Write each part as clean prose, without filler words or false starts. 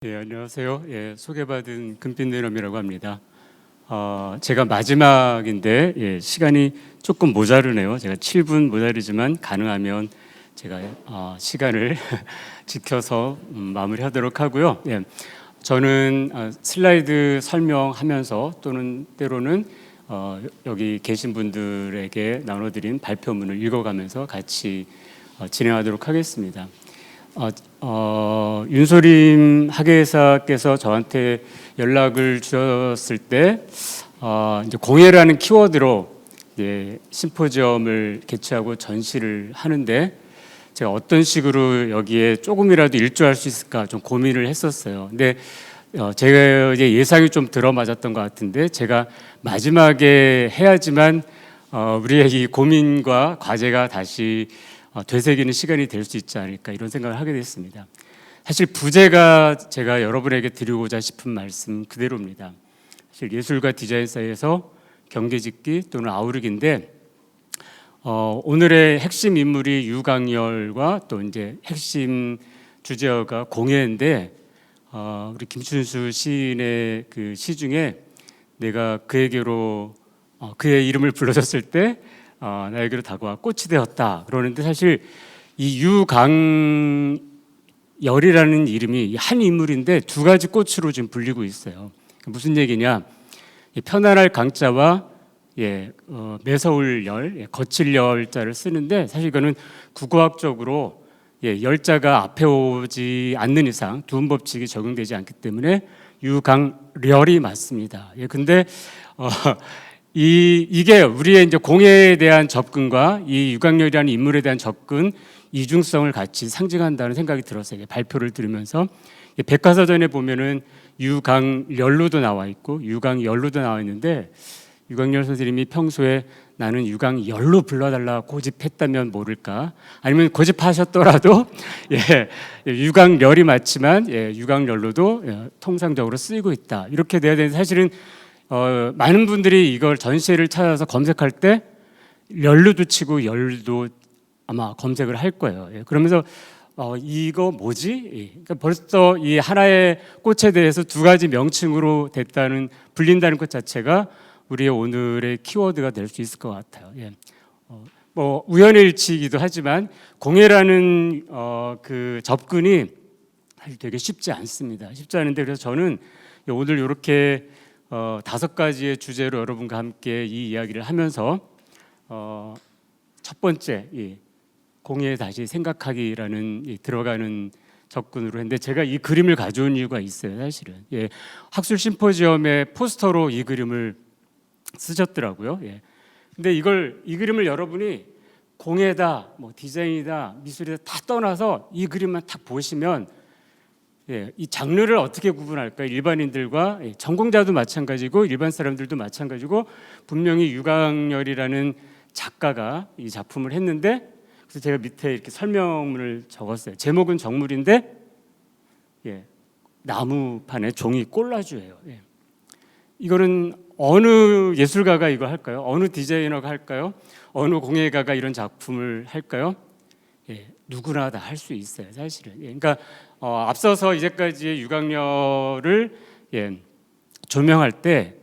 안녕하세요. 소개받은 금빛내럼이라고 합니다. 제가 마지막인데 시간이 조금 모자르네요. 제가 7분 모자르지만 가능하면 제가 시간을 지켜서 마무리하도록 하고요. 저는 슬라이드 설명하면서 또는 때로는 여기 계신 분들에게 나눠드린 발표문을 읽어가면서 같이 진행하도록 하겠습니다. 윤소림 학예사께서 저한테 연락을 주셨을 때 이제 공예라는 키워드로 심포지엄을 개최하고 전시를 하는데 제가 어떤 식으로 여기에 조금이라도 일조할 수 있을까 좀 고민을 했었어요. 근데 제가 이제 예상이 좀 들어맞았던 것 같은데 제가 마지막에 해야지만 우리의 이 고민과 과제가 다시 되새기는 시간이 될 수 있지 않을까 이런 생각을 하게 됐습니다. 사실 부제가 제가 여러분에게 드리고자 싶은 말씀 그대로입니다. 사실 예술과 디자인 사이에서 경계짓기 또는 아우르기인데 오늘의 핵심 인물이 유강열과 또 이제 핵심 주제어가 공예인데 우리 김춘수 시인의 그 시 중에 내가 그에게로 그의 이름을 불러줬을 때 나에게로 다가와 꽃이 되었다 그러는데 사실 이 유강열이라는 이름이 한 인물인데 두 가지 꽃으로 지금 불리고 있어요. 무슨 얘기냐? 편안할 강자와 매서울 열, 거칠 열자를 쓰는데 사실 이거는 국어학적으로 열자가 앞에 오지 않는 이상 두음 법칙이 적용되지 않기 때문에 유강열이 맞습니다. 근데 이게 우리의 이제 공예에 대한 접근과 이 유강열이라는 인물에 대한 접근 이중성을 같이 상징한다는 생각이 들었어요. 발표를 들으면서 백과사전에 보면은 유강열로도 나와 있고 유강열로도 나와 있는데 유강열 선생님이 평소에 나는 유강열로 불러달라 고집했다면 모를까 아니면 고집하셨더라도 유강열이 맞지만 유강열로도 통상적으로 쓰이고 있다 이렇게 돼야 되는데 사실은 많은 분들이 이걸 전시회를 찾아서 검색할 때 열로도 치고 열도 아마 검색을 할 거예요. 그러면서 이거 뭐지? 그러니까 벌써 이 하나의 꽃에 대해서 두 가지 명칭으로 불린다는 것 자체가 우리의 오늘의 키워드가 될 수 있을 것 같아요. 뭐 우연의 일치이기도 하지만 공예라는 그 접근이 사실 되게 쉽지 않습니다. 쉽지 않은데 그래서 저는 오늘 이렇게 5가지의 주제로 여러분과 함께 이 이야기를 하면서 첫 번째 공예에 다시 생각하기라는 들어가는 접근으로 했는데 제가 이 그림을 가져온 이유가 있어요. 사실은 학술 심포지엄의 포스터로 이 그림을 쓰셨더라고요. 근데 이 그림을 여러분이 공예다, 뭐 디자인이다, 미술이다 다 떠나서 이 그림만 딱 보시면 이 장르를 어떻게 구분할까? 일반인들과 전공자도 마찬가지고 일반 사람들도 마찬가지고 분명히 유강열이라는 작가가 이 작품을 했는데 그래서 제가 밑에 이렇게 설명문을 적었어요. 제목은 정물인데 나무판에 종이 꼴라주예요. 이거는 어느 예술가가 이거 할까요? 어느 디자이너가 할까요? 어느 공예가가 이런 작품을 할까요? 누구나 다 할 수 있어요, 사실은. 그러니까 앞서서 이제까지의 유강열을 조명할 때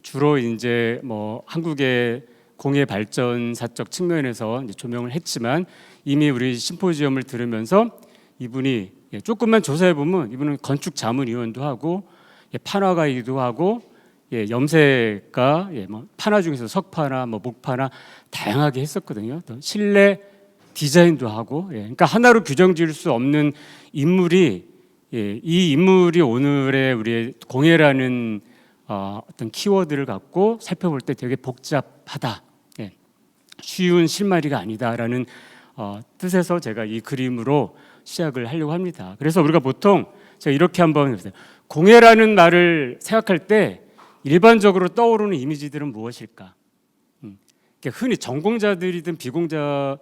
주로 이제 뭐 한국의 공예 발전사적 측면에서 이제 조명을 했지만 이미 우리 심포지엄을 들으면서 이분이 조금만 조사해 보면 이분은 건축 자문위원도 하고 판화가이기도 하고 염색가 뭐 판화 중에서 석판화, 뭐 목판화 다양하게 했었거든요. 또 실내 디자인도 하고 그러니까 하나로 규정지을 수 없는 인물이 이 인물이 오늘의 우리의 공예라는 어떤 키워드를 갖고 살펴볼 때 되게 복잡하다, 쉬운 실마리가 아니다라는 뜻에서 제가 이 그림으로 시작을 하려고 합니다. 그래서 우리가 보통 제가 이렇게 한번 해보세요. 공예라는 말을 생각할 때 일반적으로 떠오르는 이미지들은 무엇일까? 흔히 전공자들이든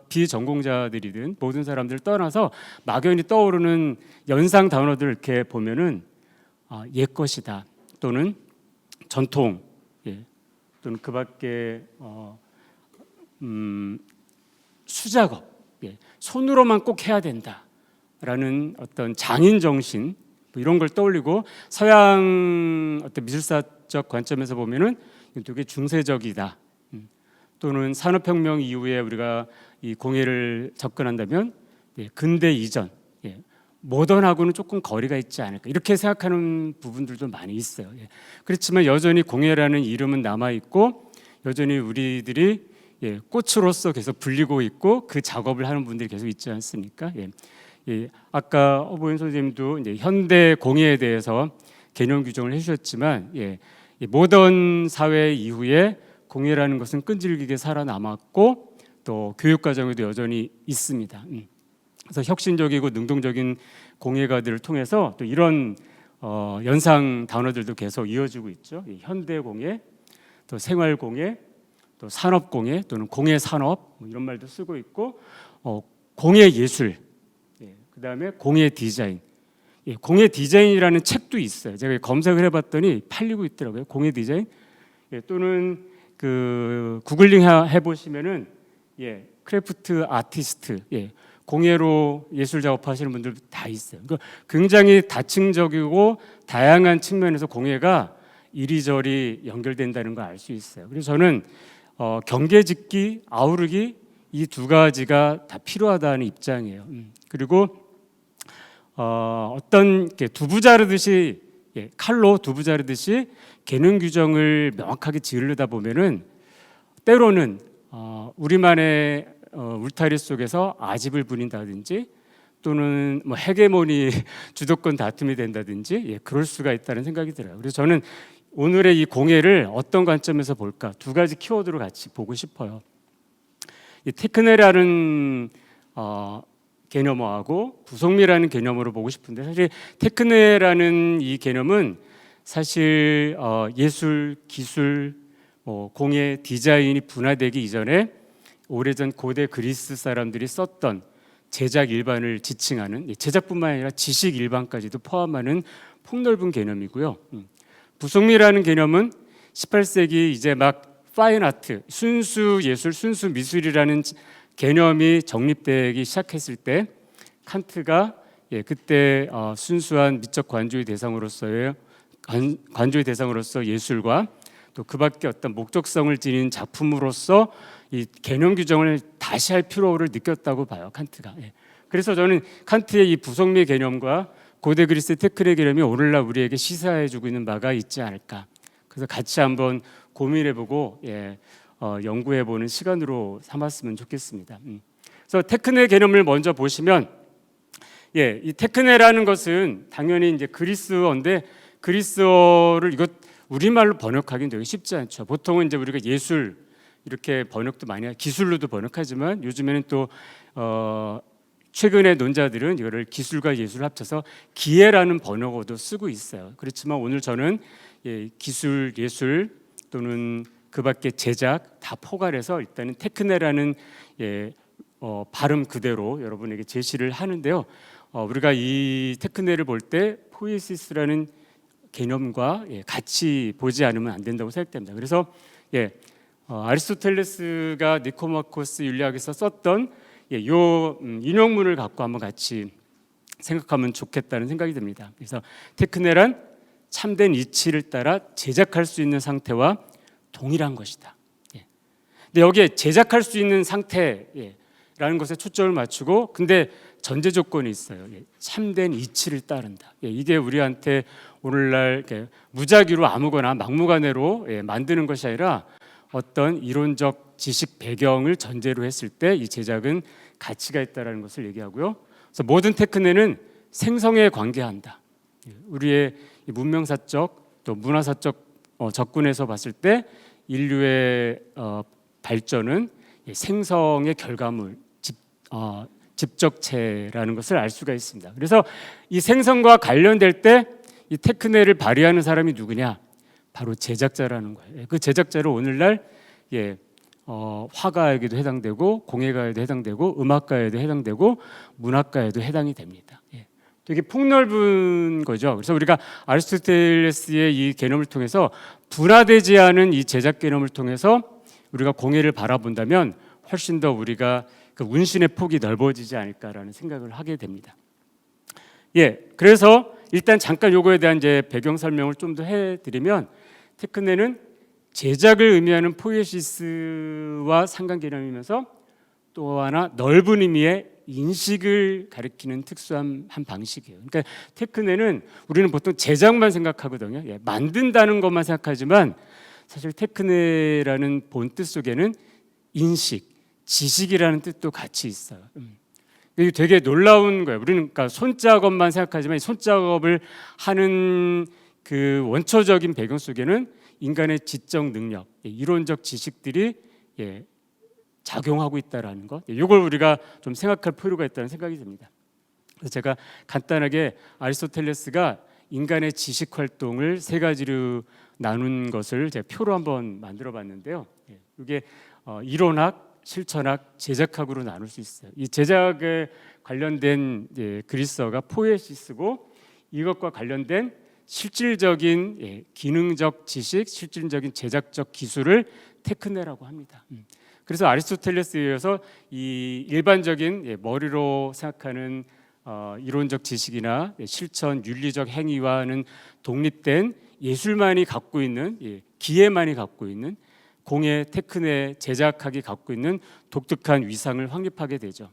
비전공자들이든 모든 사람들을 떠나서 막연히 떠오르는 연상 단어들 이렇게 보면은 옛것이다 또는 전통 또는 그밖에 수작업 손으로만 꼭 해야 된다라는 어떤 장인 정신 뭐 이런 걸 떠올리고 서양 어떤 미술사적 관점에서 보면은 되게 중세적이다. 또는 산업혁명 이후에 우리가 이 공예를 접근한다면 근대 이전, 모던하고는 조금 거리가 있지 않을까 이렇게 생각하는 부분들도 많이 있어요. 그렇지만 여전히 공예라는 이름은 남아 있고 여전히 우리들이 꽃으로서 계속 불리고 있고 그 작업을 하는 분들이 계속 있지 않습니까? 아까 어보인 선생님도 이제 현대 공예에 대해서 개념 규정을 해주셨지만 모던 사회 이후에 공예라는 것은 끈질기게 살아남았고 또 교육 과정에도 여전히 있습니다. 그래서 혁신적이고 능동적인 공예가들을 통해서 또 이런 연상 단어들도 계속 이어지고 있죠. 현대 공예, 또 생활 공예, 또 산업 공예 또는 공예 산업 뭐 이런 말도 쓰고 있고 공예 예술, 그다음에 공예 디자인. 공예 디자인이라는 책도 있어요. 제가 검색을 해봤더니 팔리고 있더라고요. 공예 디자인. 또는 그 구글링 해보시면은 크래프트 아티스트, 공예로 예술 작업하시는 분들 다 있어요. 그러니까 굉장히 다층적이고 다양한 측면에서 공예가 이리저리 연결된다는 걸 알 수 있어요. 그래서 저는 경계짓기, 아우르기 이 두 가지가 다 필요하다는 입장이에요. 그리고 어떤 두부 자르듯이 칼로 두부 자르듯이 개념 규정을 명확하게 지으려다 보면은 때로는 우리만의 울타리 속에서 아집을 부린다든지 또는 뭐 헤게모니 주도권 다툼이 된다든지 그럴 수가 있다는 생각이 들어요. 그래서 저는 오늘의 이 공예를 어떤 관점에서 볼까 두 가지 키워드로 같이 보고 싶어요. 이 테크네라는 개념하고 부속미라는 개념으로 보고 싶은데 사실 테크네라는 이 개념은 사실 예술, 기술, 공예, 디자인이 분화되기 이전에 오래전 고대 그리스 사람들이 썼던 제작 일반을 지칭하는 제작뿐만 아니라 지식 일반까지도 포함하는 폭넓은 개념이고요. 부속미라는 개념은 18세기 이제 막 파인 아트, 순수 예술, 순수 미술이라는 개념이 정립되기 시작했을 때 칸트가 그때 순수한 미적 관조의 대상으로서 예술과 또 그밖에 어떤 목적성을 지닌 작품으로서 이 개념 규정을 다시 할 필요를 느꼈다고 봐요, 칸트가. 그래서 저는 칸트의 이 부속미 개념과 고대 그리스 테크네 개념이 오늘날 우리에게 시사해주고 있는 바가 있지 않을까. 그래서 같이 한번 고민해보고 연구해보는 시간으로 삼았으면 좋겠습니다. 그래서 테크네 개념을 먼저 보시면, 이 테크네라는 것은 당연히 이제 그리스어인데 그리스어를 이것 우리말로 번역하기는 되게 쉽지 않죠. 보통은 이제 우리가 예술 이렇게 번역도 많이 기술로도 번역하지만 요즘에는 또 최근의 논자들은 이거를 기술과 예술을 합쳐서 기예라는 번역어도 쓰고 있어요. 그렇지만 오늘 저는 기술, 예술 또는 그밖에 제작 다 포괄해서 일단은 테크네라는 발음 그대로 여러분에게 제시를 하는데요. 우리가 이 테크네를 볼 때 포이시스라는 개념과 같이 보지 않으면 안 된다고 생각됩니다. 그래서 아리스토텔레스가 니코마코스 윤리학에서 썼던 요 인용문을 갖고 한번 같이 생각하면 좋겠다는 생각이 듭니다. 그래서 테크네란 참된 이치를 따라 제작할 수 있는 상태와 동일한 것이다. 근데 여기에 제작할 수 있는 상태라는 것에 초점을 맞추고 근데 전제 조건이 있어요. 참된 이치를 따른다. 이게 우리한테 오늘날 무작위로 아무거나 막무가내로 만드는 것이 아니라 어떤 이론적 지식 배경을 전제로 했을 때 이 제작은 가치가 있다라는 것을 얘기하고요. 그래서 모든 테크네는 생성에 관계한다. 우리의 문명사적 또 문화사적 접근에서 봤을 때 인류의 발전은 생성의 결과물, 집적체라는 것을 알 수가 있습니다. 그래서 이 생성과 관련될 때 이 테크네를 발휘하는 사람이 누구냐? 바로 제작자라는 거예요. 그 제작자를 오늘날 화가에게도 해당되고 공예가에도 해당되고 음악가에도 해당되고 문학가에도 해당이 됩니다. 되게 폭넓은 거죠. 그래서 우리가 아리스토텔레스의 이 개념을 통해서 분화되지 않은 이 제작 개념을 통해서 우리가 공예를 바라본다면 훨씬 더 우리가 그 운신의 폭이 넓어지지 않을까라는 생각을 하게 됩니다. 그래서 일단 잠깐 요거에 대한 이제 배경 설명을 좀 더 해드리면, 테크네는 제작을 의미하는 포ie시스와 상관 개념이면서 또 하나 넓은 의미의 인식을 가리키는 특수한 한 방식이에요. 그러니까 테크네는 우리는 보통 제작만 생각하거든요. 예, 만든다는 것만 생각하지만 사실 테크네라는 본뜻 속에는 인식, 지식이라는 뜻도 같이 있어요. 이게 되게 놀라운 거예요. 우리는 그러니까 손작업만 생각하지만 이 손작업을 하는 그 원초적인 배경 속에는 인간의 지적 능력, 이론적 지식들이 작용하고 있다라는 것, 이걸 우리가 좀 생각할 필요가 있다는 생각이 듭니다. 그래서 제가 간단하게 아리스토텔레스가 인간의 지식 활동을 세 가지로 나눈 것을 제가 표로 한번 만들어봤는데요. 이게 이론학, 실천학, 제작학으로 나눌 수 있어요. 이 제작에 관련된 그리스어가 포에시스고, 이것과 관련된 실질적인 기능적 지식, 실질적인 제작적 기술을 테크네라고 합니다. 그래서 아리스토텔레스에 의해서 이 일반적인 머리로 생각하는 이론적 지식이나 실천, 윤리적 행위와는 독립된 예술만이 갖고 있는, 기회만이 갖고 있는, 공예, 테크네, 제작학이 갖고 있는 독특한 위상을 확립하게 되죠.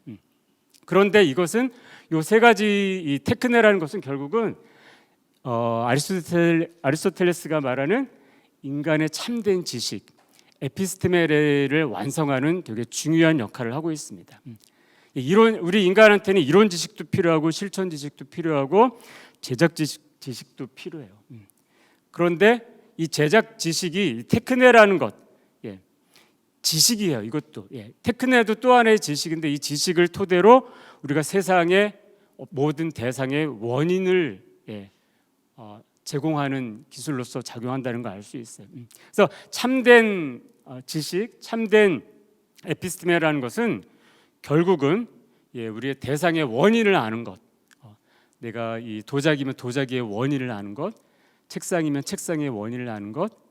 그런데 이것은 요 세 가지 이 테크네라는 것은 결국은 아리스토텔레스가 말하는 인간의 참된 지식, 에피스테메를 완성하는 되게 중요한 역할을 하고 있습니다. 우리 인간한테는 이론 지식도 필요하고 실천 지식도 필요하고 제작 지식도 필요해요. 그런데 이 제작 지식이 테크네라는 것, 지식이에요. 이것도 테크네도 또 하나의 지식인데, 이 지식을 토대로 우리가 세상의 모든 대상의 원인을 제공하는 기술로서 작용한다는 걸 알 수 있어요. 그래서 참된 지식, 참된 에피스테메라는 것은 결국은 우리의 대상의 원인을 아는 것, 내가 이 도자기면 도자기의 원인을 아는 것, 책상이면 책상의 원인을 아는 것,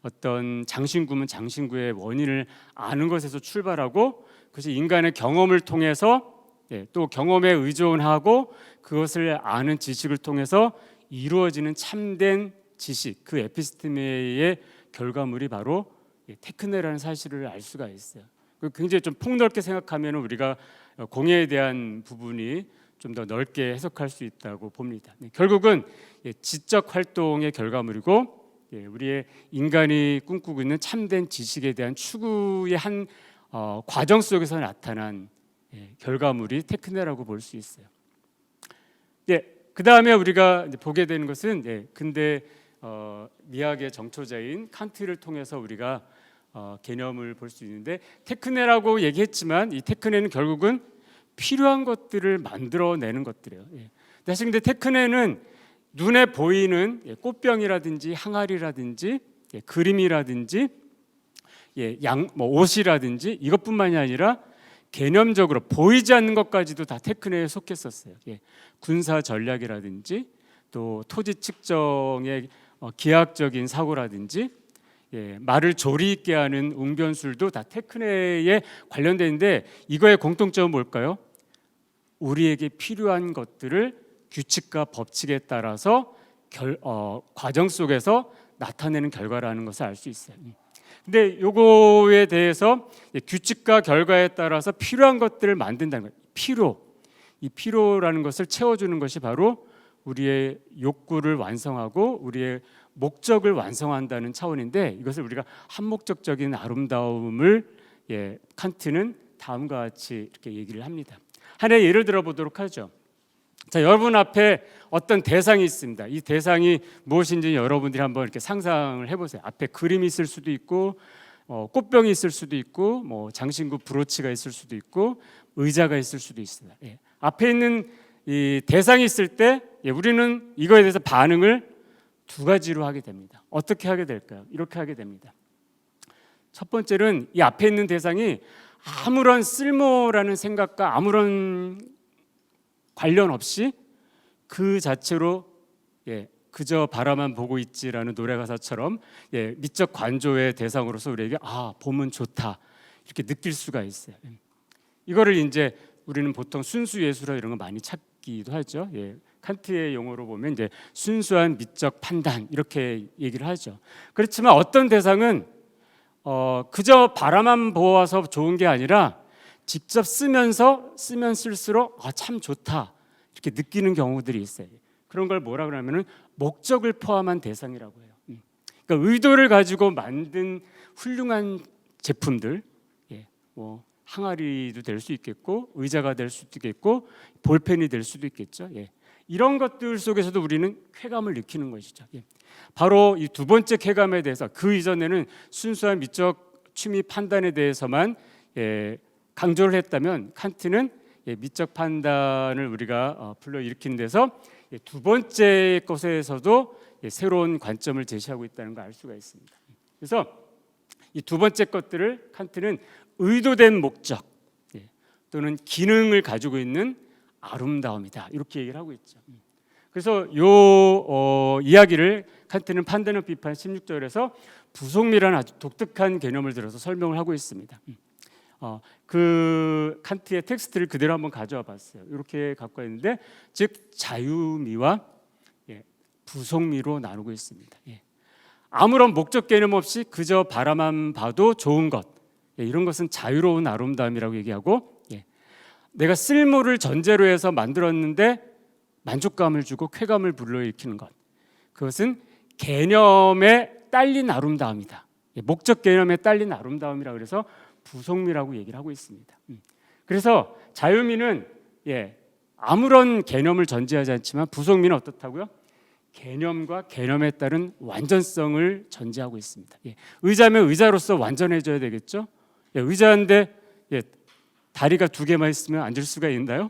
어떤 장신구면 장신구의 원인을 아는 것에서 출발하고, 그것이 인간의 경험을 통해서 또 경험에 의존하고 그것을 아는 지식을 통해서 이루어지는 참된 지식, 그 에피스테메의 결과물이 바로 테크네라는 사실을 알 수가 있어요. 굉장히 좀 폭넓게 생각하면 우리가 공예에 대한 부분이 좀 더 넓게 해석할 수 있다고 봅니다. 결국은 지적 활동의 결과물이고, 우리의 인간이 꿈꾸고 있는 참된 지식에 대한 추구의 한 과정 속에서 나타난 결과물이 테크네라고 볼 수 있어요. 그 다음에 우리가 이제 보게 되는 것은 근대 미학의 정초자인 칸트를 통해서 우리가 개념을 볼 수 있는데, 테크네라고 얘기했지만 이 테크네는 결국은 필요한 것들을 만들어내는 것들이에요. 사실 근데 테크네는 눈에 보이는 꽃병이라든지 항아리라든지 그림이라든지 옷이라든지 이것뿐만이 아니라 개념적으로 보이지 않는 것까지도 다 테크네에 속했었어요. 군사 전략이라든지 또 토지 측정의 기하학적인 사고라든지 말을 조리 있게 하는 웅변술도 다 테크네에 관련되는데, 이거의 공통점은 뭘까요? 우리에게 필요한 것들을 규칙과 법칙에 따라서 과정 속에서 나타내는 결과라는 것을 알 수 있어요. 근데 요거에 대해서 규칙과 결과에 따라서 필요한 것들을 만든다는 거예요. 이 필요라는 것을 채워주는 것이 바로 우리의 욕구를 완성하고 우리의 목적을 완성한다는 차원인데, 이것을 우리가 한목적적인 아름다움을 칸트는 다음과 같이 이렇게 얘기를 합니다. 하나의 예를 들어 보도록 하죠. 자, 여러분 앞에 어떤 대상이 있습니다. 이 대상이 무엇인지 여러분들이 한번 이렇게 상상을 해보세요. 앞에 그림이 있을 수도 있고, 꽃병이 있을 수도 있고, 뭐 장신구 브로치가 있을 수도 있고, 의자가 있을 수도 있습니다. 앞에 있는 이 대상이 있을 때 우리는 이거에 대해서 반응을 두 가지로 하게 됩니다. 어떻게 하게 될까요? 이렇게 하게 됩니다. 첫 번째는 이 앞에 있는 대상이 아무런 쓸모라는 생각과 아무런 관련 없이 그 자체로 그저 바라만 보고 있지라는 노래 가사처럼 미적 관조의 대상으로서 우리에게 보면 좋다 이렇게 느낄 수가 있어요. 이거를 이제 우리는 보통 순수 예술화 이런 거 많이 찾기도 하죠. 칸트의 용어로 보면 이제 순수한 미적 판단 이렇게 얘기를 하죠. 그렇지만 어떤 대상은 그저 바라만 보아서 좋은 게 아니라 직접 쓰면 쓸수록 참 좋다 이렇게 느끼는 경우들이 있어요. 그런 걸 뭐라 그러면은 목적을 포함한 대상이라고 해요. 그러니까 의도를 가지고 만든 훌륭한 제품들, 뭐 항아리도 될 수 있겠고 의자가 될 수도 있겠고 볼펜이 될 수도 있겠죠. 이런 것들 속에서도 우리는 쾌감을 느끼는 것이죠. 바로 이 두 번째 쾌감에 대해서 그 이전에는 순수한 미적 취미 판단에 대해서만 강조를 했다면 칸트는 미적 판단을 우리가 불러일으키는 데서 두 번째 것에서도 새로운 관점을 제시하고 있다는 걸 알 수가 있습니다. 그래서 이 두 번째 것들을 칸트는 의도된 목적 또는 기능을 가지고 있는 아름다움이다 이렇게 얘기를 하고 있죠. 그래서 이야기를 칸트는 판단력 비판 16절에서 부속미라는 아주 독특한 개념을 들어서 설명을 하고 있습니다. 그 칸트의 텍스트를 그대로 한번 가져와 봤어요. 이렇게 갖고 있는데 즉 자유미와 부속미로 나누고 있습니다. 아무런 목적 개념 없이 그저 바라만 봐도 좋은 것 이런 것은 자유로운 아름다움이라고 얘기하고 내가 쓸모를 전제로 해서 만들었는데 만족감을 주고 쾌감을 불러일으키는 것 그것은 개념에 딸린 아름다움이다. 목적 개념에 딸린 아름다움이라 그래서 부속미라고 얘기를 하고 있습니다. 그래서 자유미는 아무런 개념을 전제하지 않지만 부속미는 어떻다고요? 개념과 개념에 따른 완전성을 전제하고 있습니다. 의자면 의자로서 완전해져야 되겠죠. 의자인데 다리가 두 개만 있으면 앉을 수가 있나요?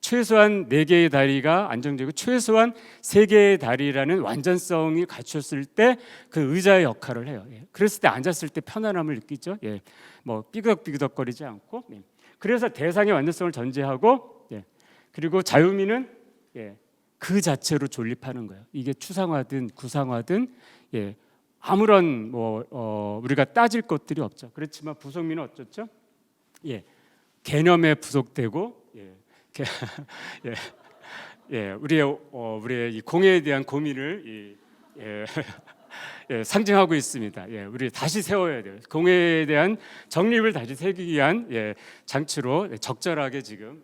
최소한 4개의 다리가 안정되고 최소한 3개의 다리라는 완전성이 갖췄을 때 그 의자의 역할을 해요. 그랬을 때 앉았을 때 편안함을 느끼죠. 뭐 삐그덕삐그덕거리지 않고. 그래서 대상의 완전성을 전제하고 그리고 자유미는 그 자체로 존립하는 거예요. 이게 추상화든 구상화든 아무런 우리가 따질 것들이 없죠. 그렇지만 부속미는 어쩌죠? 개념에 부속되고 우리의 이 공예에 대한 고민을 상징하고 있습니다. 우리 다시 세워야 돼요. 공예에 대한 정립을 다시 세우기 위한 장치로 적절하게 지금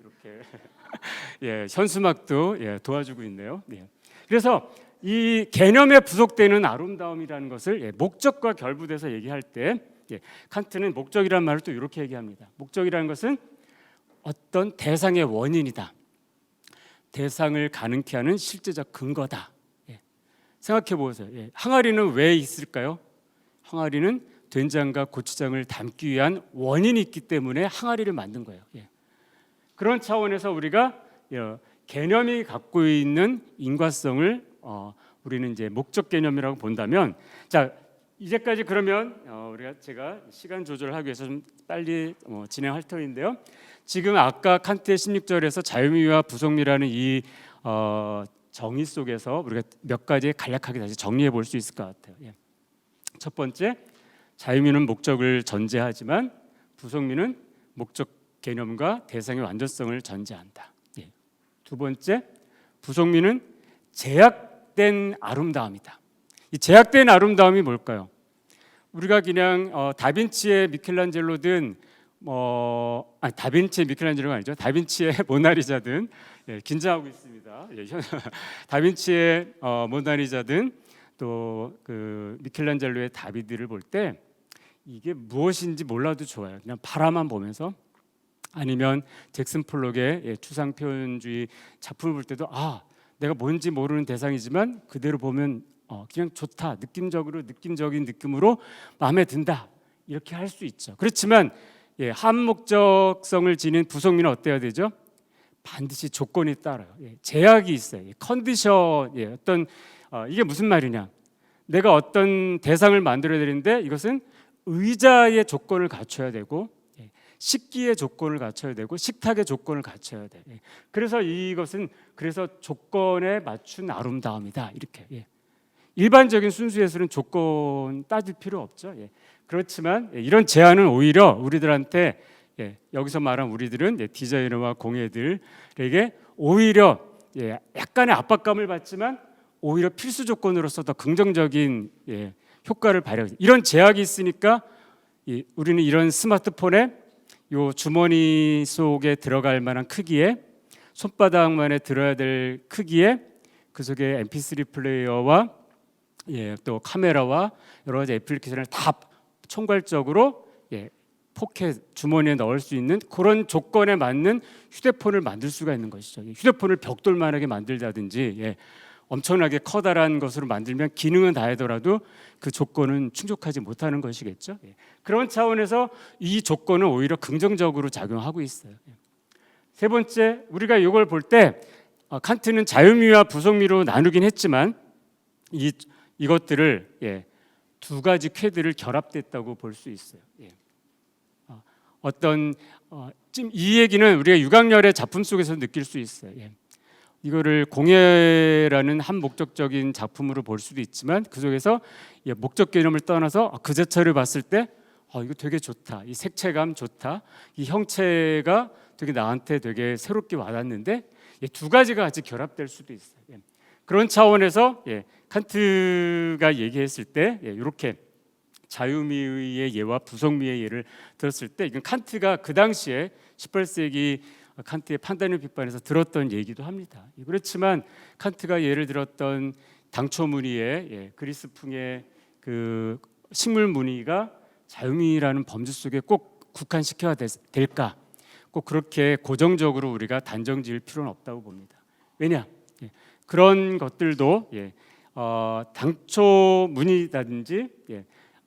이렇게 현수막도 도와주고 있네요. 그래서 이 개념에 부속되는 아름다움이라는 것을 목적과 결부돼서 얘기할 때 칸트는 목적이라는 말을 또 이렇게 얘기합니다. 목적이라는 것은 어떤 대상의 원인이다. 대상을 가능케 하는 실제적 근거다. 생각해 보세요. 항아리는 왜 있을까요? 항아리는 된장과 고추장을 담기 위한 원인이 있기 때문에 항아리를 만든 거예요. 그런 차원에서 우리가 개념이 갖고 있는 인과성을 우리는 이제 목적 개념이라고 본다면, 자 이제까지 그러면 제가 시간 조절을 하기 위해서 좀 빨리 진행할 터인데요. 지금 아까 칸트의 16절에서 자유미와 부속미라는 이 정의 속에서 우리가 몇 가지 간략하게 다시 정리해 볼 수 있을 것 같아요. 첫 번째, 자유미는 목적을 전제하지만 부속미는 목적 개념과 대상의 완전성을 전제한다. 두 번째, 부속미는 제약된 아름다움이다. 이 제약된 아름다움이 뭘까요? 우리가 그냥 다빈치의 미켈란젤로든 다빈치의 미켈란젤로가 아니죠. 다빈치의 모나리자든 긴장하고 있습니다. 다빈치의 모나리자든 또 그 미켈란젤로의 다비드를 볼 때 이게 무엇인지 몰라도 좋아요. 그냥 바라만 보면서 아니면 잭슨 폴록의 추상 표현주의 작품을 볼 때도 내가 뭔지 모르는 대상이지만 그대로 보면 그냥 좋다, 느낌적인 느낌으로 마음에 든다 이렇게 할 수 있죠. 그렇지만 한목적성을 지닌 부속미는 어때야 되죠? 반드시 조건이 따라요. 제약이 있어요. 컨디션, 어떤 이게 무슨 말이냐? 내가 어떤 대상을 만들어야 되는데 이것은 의자의 조건을 갖춰야 되고 식기의 조건을 갖춰야 되고 식탁의 조건을 갖춰야 돼. 그래서 이것은 조건에 맞춘 아름다움이다. 이렇게. 일반적인 순수 예술은 조건 따질 필요 없죠. 그렇지만 이런 제안은 오히려 우리들한테 여기서 말한 우리들은 디자이너와 공예들에게 오히려 약간의 압박감을 받지만 오히려 필수 조건으로서 더 긍정적인 효과를 발휘하고 이런 제약이 있으니까 우리는 이런 스마트폰에 요 주머니 속에 들어갈 만한 크기에 손바닥만에 들어야 될 크기에 그 속에 MP3 플레이어와 또 카메라와 여러 가지 애플리케이션을 다 총괄적으로 포켓 주머니에 넣을 수 있는 그런 조건에 맞는 휴대폰을 만들 수가 있는 것이죠. 휴대폰을 벽돌만하게 만들다든지 엄청나게 커다란 것으로 만들면 기능은 다 하더라도 그 조건은 충족하지 못하는 것이겠죠. 그런 차원에서 이 조건은 오히려 긍정적으로 작용하고 있어요. 세 번째, 우리가 이걸 볼 때 칸트는 자유미와 부속미로 나누긴 했지만 이것들을 두 가지 쾌들을 결합됐다고 볼 수 있어요. 지금 이 얘기는 우리가 유강렬의 작품 속에서 느낄 수 있어요. 이거를 공예라는 한 목적적인 작품으로 볼 수도 있지만 그 속에서 목적 개념을 떠나서 그 자체를 봤을 때 이거 되게 좋다, 이 색채감 좋다, 이 형체가 되게 나한테 되게 새롭게 와닿는데 두 가지가 같이 결합될 수도 있어요. 그런 차원에서 칸트가 얘기했을 때 이렇게 자유미의 예와 부속미의 예를 들었을 때 이건 칸트가 그 당시에 18세기 칸트의 판단력 비판에서 들었던 얘기도 합니다. 그렇지만 칸트가 예를 들었던 당초 무늬의 그리스풍의 그 식물 무늬가 자유미라는 범주 속에 꼭 국한시켜야 될까? 꼭 그렇게 고정적으로 우리가 단정 지을 필요는 없다고 봅니다. 왜냐? 그런 것들도 당초 무늬라든지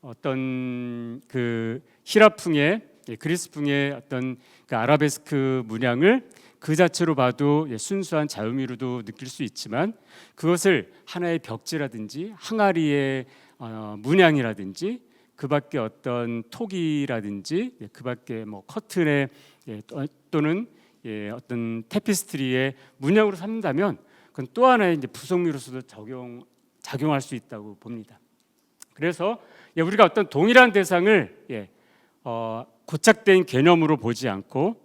어떤 그 히라풍의 그리스풍의 어떤 그 아라베스크 문양을 그 자체로 봐도 순수한 자유미로도 느낄 수 있지만 그것을 하나의 벽지라든지 항아리의 문양이라든지 그밖에 어떤 톡이라든지 그밖에 뭐 커튼의 또는 어떤 테피스트리의 문양으로 삼는다면 그건 또 하나의 이제 부속미로서도 작용할 수 있다고 봅니다. 그래서 우리가 어떤 동일한 대상을 고착된 개념으로 보지 않고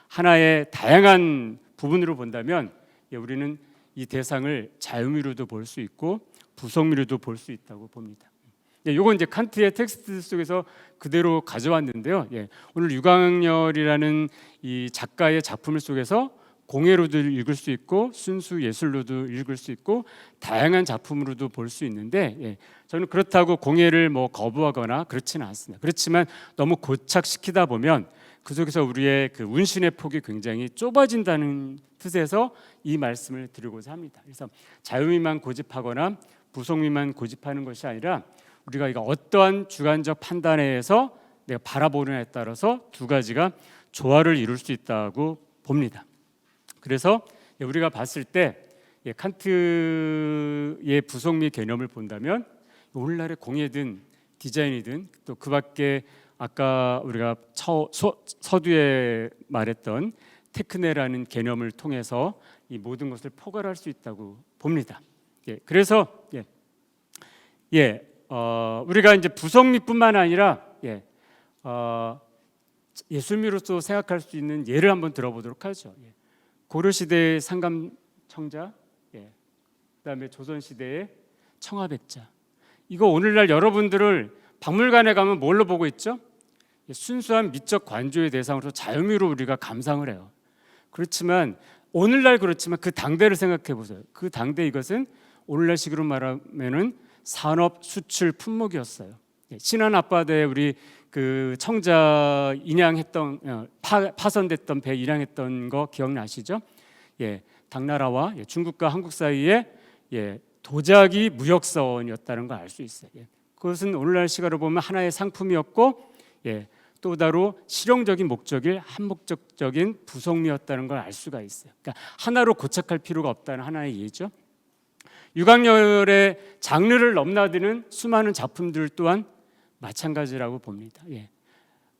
하나의 다양한 부분으로 본다면 우리는 이 대상을 자유미로도 볼 수 있고 부속미로도 볼 수 있다고 봅니다. 이건 이제 칸트의 텍스트 속에서 그대로 가져왔는데요. 오늘 유강렬이라는 이 작가의 작품을 속에서 공예로도 읽을 수 있고 순수 예술로도 읽을 수 있고 다양한 작품으로도 볼 수 있는데 저는 그렇다고 공예를 뭐 거부하거나 그렇지는 않습니다. 그렇지만 너무 고착시키다 보면 그 속에서 우리의 그 운신의 폭이 굉장히 좁아진다는 뜻에서 이 말씀을 드리고자 합니다. 그래서 자유미만 고집하거나 부속미만 고집하는 것이 아니라 우리가 이거 어떠한 주관적 판단에 의해서 내가 바라보느냐에 따라서 두 가지가 조화를 이룰 수 있다고 봅니다. 그래서 우리가 봤을 때 칸트의 부속미 개념을 본다면 오늘날의 공예든 디자인이든 또 그밖에 아까 우리가 서두에 말했던 테크네라는 개념을 통해서 이 모든 것을 포괄할 수 있다고 봅니다. 그래서 우리가 이제 부속미뿐만 아니라 예술미로서 생각할 수 있는 예를 한번 들어보도록 하죠. 고려 시대의 상감청자, 그다음에 조선 시대의 청아백자. 이거 오늘날 여러분들을 박물관에 가면 뭘로 보고 있죠? 순수한 미적 관조의 대상으로 자유미로 우리가 감상을 해요. 그렇지만 오늘날 그렇지만 그 당대를 생각해 보세요. 그 당대 이것은 오늘날식으로 말하면은 산업 수출 품목이었어요. 신안 앞바다에 우리 그 청자 인양했던 파손됐던 배 인양했던 거 기억나시죠? 당나라와 중국과 한국 사이에 도자기 무역선이었다는 걸 알 수 있어요. 그것은 오늘날 시각으로 보면 하나의 상품이었고 또 다로 실용적인 목적일 한목적적인 부속미였다는 걸 알 수가 있어요. 그러니까 하나로 고착할 필요가 없다는 하나의 예죠. 유강렬의 장르를 넘나드는 수많은 작품들 또한 마찬가지라고 봅니다.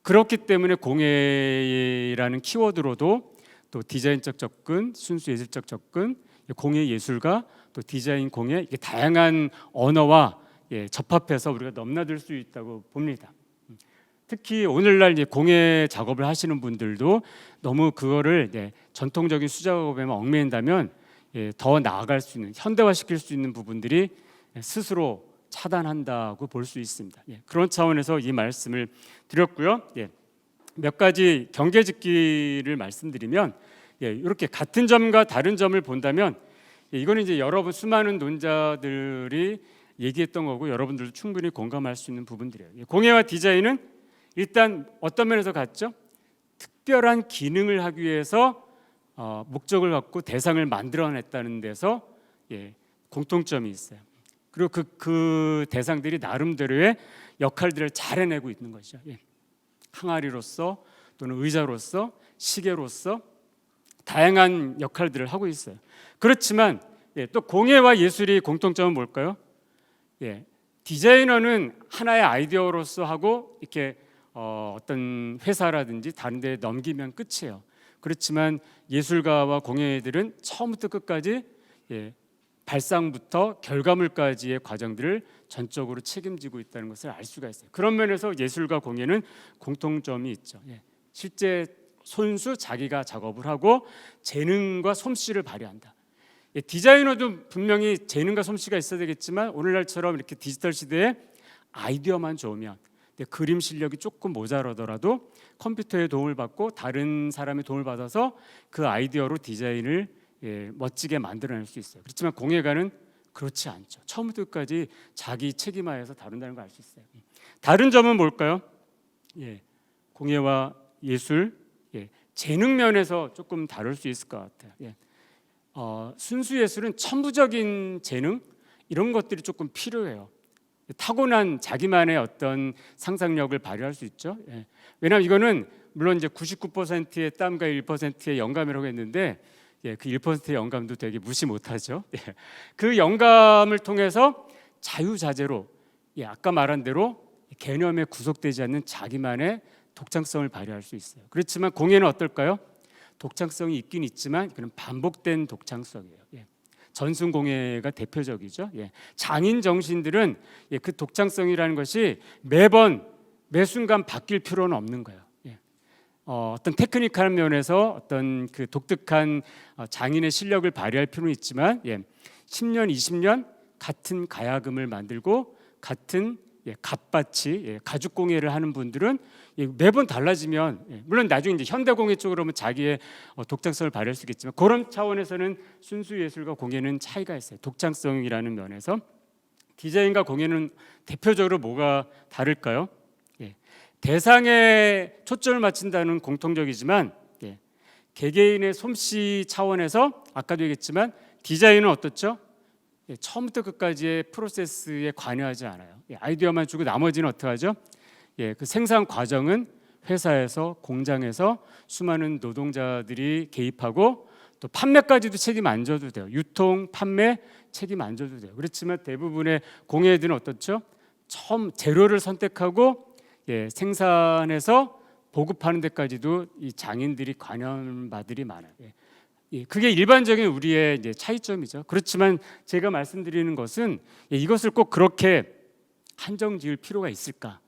그렇기 때문에 공예라는 키워드로도 또 디자인적 접근, 순수 예술적 접근, 공예 예술가 또 디자인 공예 이게 다양한 언어와 접합해서 우리가 넘나들 수 있다고 봅니다. 특히 오늘날 공예 작업을 하시는 분들도 너무 그거를 전통적인 수작업에만 얽매인다면 더 나아갈 수 있는, 현대화시킬 수 있는 부분들이 스스로 차단한다고 볼 수 있습니다. 그런 차원에서 이 말씀을 드렸고요. 몇 가지 경계짓기를 말씀드리면, 이렇게 같은 점과 다른 점을 본다면, 이거는 이제 여러분 수많은 논자들이 얘기했던 거고 여러분들도 충분히 공감할 수 있는 부분들이에요. 공예와 디자인은 일단 어떤 면에서 같죠? 특별한 기능을 하기 위해서 목적을 갖고 대상을 만들어냈다는 데서 공통점이 있어요. 그리고 그 대상들이 나름대로의 역할들을 잘 해내고 있는 것이죠. 항아리로서 또는 의자로서 시계로서 다양한 역할들을 하고 있어요. 그렇지만 또 공예와 예술이 공통점은 뭘까요? 디자이너는 하나의 아이디어로서 하고 이렇게 어떤 회사라든지 다른 데 넘기면 끝이에요. 그렇지만 예술가와 공예들은 처음부터 끝까지 발상부터 결과물까지의 과정들을 전적으로 책임지고 있다는 것을 알 수가 있어요. 그런 면에서 예술과 공예는 공통점이 있죠. 실제 손수 자기가 작업을 하고 재능과 솜씨를 발휘한다. 디자이너도 분명히 재능과 솜씨가 있어야 되겠지만 오늘날처럼 이렇게 디지털 시대에 아이디어만 좋으면, 그림 실력이 조금 모자라더라도 컴퓨터의 도움을 받고 다른 사람의 도움을 받아서 그 아이디어로 디자인을 멋지게 만들어낼 수 있어요. 그렇지만 공예가는 그렇지 않죠. 처음부터 끝까지 자기 책임하에서 다룬다는 걸 알 수 있어요. 다른 점은 뭘까요? 공예와 예술, 재능 면에서 조금 다룰 수 있을 것 같아요. 순수 예술은 천부적인 재능 이런 것들이 조금 필요해요. 타고난 자기만의 어떤 상상력을 발휘할 수 있죠. 왜냐하면 이거는 물론 이제 99%의 땀과 1%의 영감이라고 했는데, 그 1%의 영감도 되게 무시 못하죠. 그 영감을 통해서 자유자재로, 아까 말한 대로 개념에 구속되지 않는 자기만의 독창성을 발휘할 수 있어요. 그렇지만 공예는 어떨까요? 독창성이 있긴 있지만 그는 반복된 독창성이에요. 전순공예가 대표적이죠. 장인 정신들은 그 독창성이라는 것이 매번 매 순간 바뀔 필요는 없는 거예요. 어떤 테크니컬한 면에서 어떤 그 독특한 장인의 실력을 발휘할 필요는 있지만 10년, 20년 같은 가야금을 만들고 같은 갓밭이 가죽 공예를 하는 분들은 매번 달라지면, 물론 나중에 이제 현대 공예 쪽으로 하면 자기의 독창성을 발휘할 수 있겠지만 그런 차원에서는 순수 예술과 공예는 차이가 있어요. 독창성이라는 면에서. 디자인과 공예는 대표적으로 뭐가 다를까요? 대상에 초점을 맞춘다는 공통적이지만 개개인의 솜씨 차원에서 아까도 얘기했지만 디자인은 어떻죠? 처음부터 끝까지의 프로세스에 관여하지 않아요. 아이디어만 주고 나머지는 어떻게 하죠? 그 생산 과정은 회사에서, 공장에서 수많은 노동자들이 개입하고 또 판매까지도 책임 안 져도 돼요. 유통, 판매 책임 안 져도 돼요. 그렇지만 대부분의 공예들은 어떻죠? 처음 재료를 선택하고 생산해서 보급하는 데까지도 이 장인들이 관여하는 바들이 많아요. 그게 일반적인 우리의 이제 차이점이죠. 그렇지만 제가 말씀드리는 것은 이것을 꼭 그렇게 한정 지을 필요가 있을까?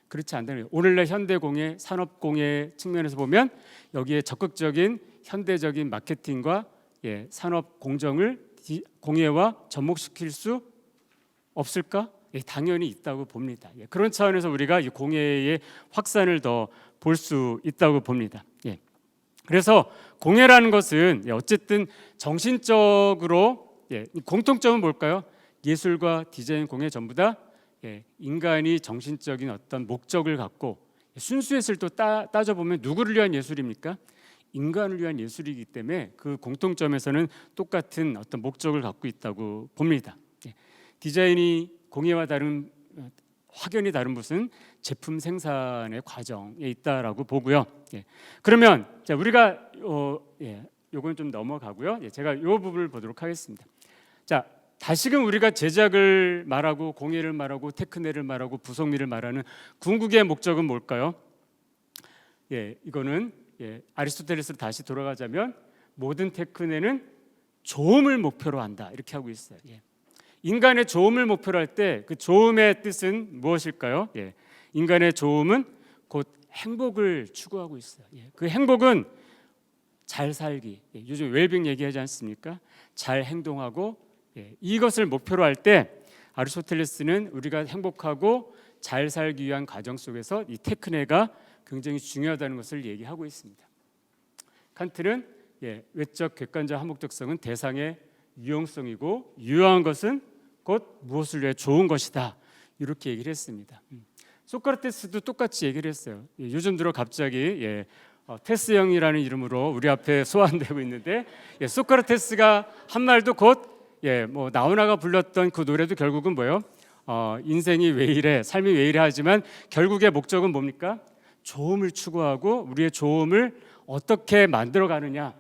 그렇지 않다는 거예요. 오늘날 현대공예, 산업공예 측면에서 보면 여기에 적극적인 현대적인 마케팅과 산업 공정을 공예와 접목시킬 수 없을까? 당연히 있다고 봅니다. 그런 차원에서 우리가 이 공예의 확산을 더 볼 수 있다고 봅니다. 그래서 공예라는 것은 어쨌든 정신적으로 공통점은 뭘까요? 예술과 디자인, 공예 전부 다 인간이 정신적인 어떤 목적을 갖고, 순수 예술도 따져보면 누구를 위한 예술입니까? 인간을 위한 예술이기 때문에 그 공통점에서는 똑같은 어떤 목적을 갖고 있다고 봅니다. 디자인이 공예와 다른 확연히 다른 것은 제품 생산의 과정에 있다라고 보고요. 그러면 자, 우리가 요건 좀 넘어가고요. 제가 이 부분을 보도록 하겠습니다. 자, 다시금 우리가 제작을 말하고 공예를 말하고 테크네를 말하고 부속미를 말하는 궁극의 목적은 뭘까요? 이거는 아리스토텔레스로 다시 돌아가자면 모든 테크네는 좋음을 목표로 한다 이렇게 하고 있어요. 인간의 좋음을 목표로 할 때 그 좋음의 뜻은 무엇일까요? 인간의 좋음은 곧 행복을 추구하고 있어요. 그 행복은 잘 살기, 요즘 웰빙 얘기하지 않습니까? 잘 행동하고 이것을 목표로 할 때 아리스토텔레스는 우리가 행복하고 잘 살기 위한 과정 속에서 이 테크네가 굉장히 중요하다는 것을 얘기하고 있습니다. 칸트는 외적 객관적 한목적성은 대상의 유용성이고 유용한 것은 곧 무엇을 위해 좋은 것이다, 이렇게 얘기를 했습니다. 소크라테스도 똑같이 얘기를 했어요. 요즘 들어 갑자기 테스 형이라는 이름으로 우리 앞에 소환되고 있는데, 소크라테스가 한 말도 곧 뭐 나훈아가 불렀던 그 노래도 결국은 뭐예요? 인생이 왜 이래, 삶이 왜 이래 하지만 결국의 목적은 뭡니까? 좋음을 추구하고 우리의 좋음을 어떻게 만들어 가느냐.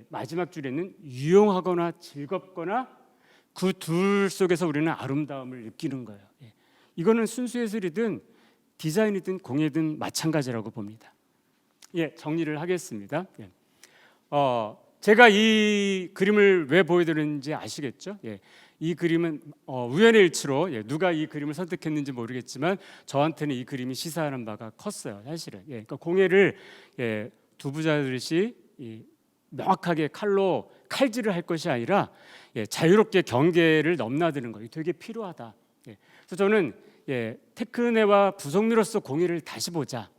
마지막 줄에는 유용하거나 즐겁거나 그 둘 속에서 우리는 아름다움을 느끼는 거예요. 이거는 순수 예술이든 디자인이든 공예든 마찬가지라고 봅니다. 정리를 하겠습니다. 제가 이 그림을 왜 보여드렸는지 아시겠죠? 이 그림은 우연의 일치로 누가 이 그림을 선택했는지 모르겠지만 저한테는 이 그림이 시사하는 바가 컸어요, 사실은. 그러니까 공예를 두부자듯이 명확하게 칼로 칼질을 할 것이 아니라 자유롭게 경계를 넘나드는 거, 되게 필요하다. 그래서 저는 테크네와 부속미로서 공예를 다시 보자.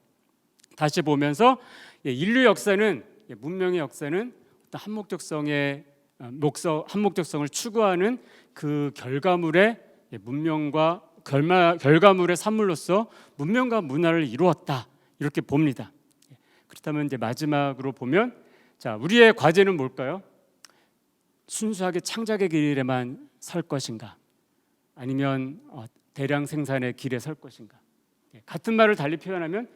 다시 보면서 인류 역사는, 문명의 역사는 한목적성의 한목적성을 추구하는 그 결과물의 문명과 결과물의 산물로서 문명과 문화를 이루었다, 이렇게 봅니다. 그렇다면 이제 마지막으로 보면, 자, 우리의 과제는 뭘까요? 순수하게 창작의 길에만 설 것인가, 아니면 대량 생산의 길에 설 것인가? 같은 말을 달리 표현하면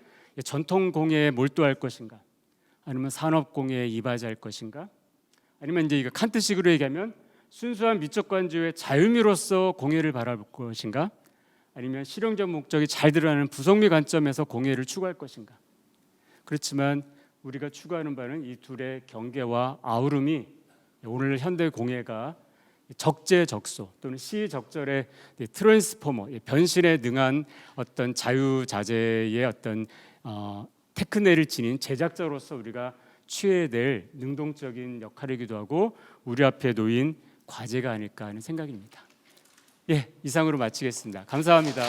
전통 공예에 몰두할 것인가, 아니면 산업 공예에 이바지할 것인가, 아니면 이제 이거 칸트식으로 얘기하면 순수한 미적 관조의 자유미로서 공예를 바라볼 것인가, 아니면 실용적 목적이 잘 드러나는 부속미 관점에서 공예를 추구할 것인가. 그렇지만 우리가 추구하는 바는 이 둘의 경계와 아우름이 오늘 현대 공예가 적재적소 또는 시적절의 트랜스포머, 변신에 능한 어떤 자유자재의 어떤 테크네를 지닌 제작자로서 우리가 취해야 될 능동적인 역할이기도 하고 우리 앞에 놓인 과제가 아닐까 하는 생각입니다. 이상으로 마치겠습니다. 감사합니다.